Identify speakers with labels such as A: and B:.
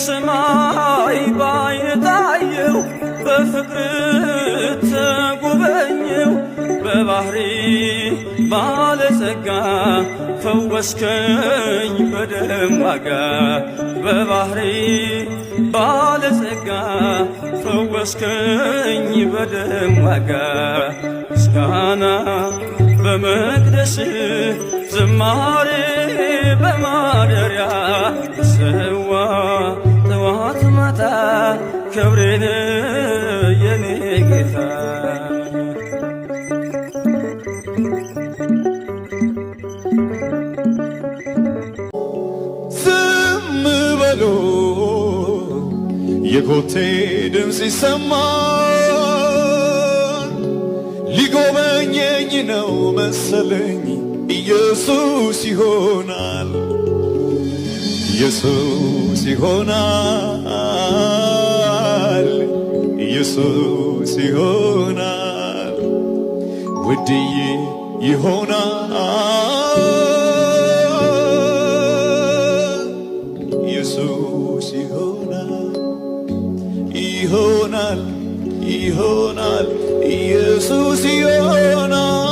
A: በሰማይ ባይን ታየው በፍቅር ተጎበኘው በባህሪ ባለጸጋ ፈወስከኝ በደም ዋጋ በባህሪ ባለጸጋ ፈወስከኝ በደም ዋጋ ምስጋና በመቅደስ ዝማሬ በማደሪያ ሰዋ ጠዋት ማታ ክብሬን የኔ ጌታ
B: ዝም በሉ የኮቴ ድምፅ ይሰማል ሊጎበኘኝ ነው መሰለኝ ኢየሱስ ይሆናል ኢየሱስ ይሆናል ኢየሱስ ይሆናል ውድዬ ይሆናል ኢየሱስ ይሆናል ይሆናል ይሆናል ኢየሱስ ይሆናል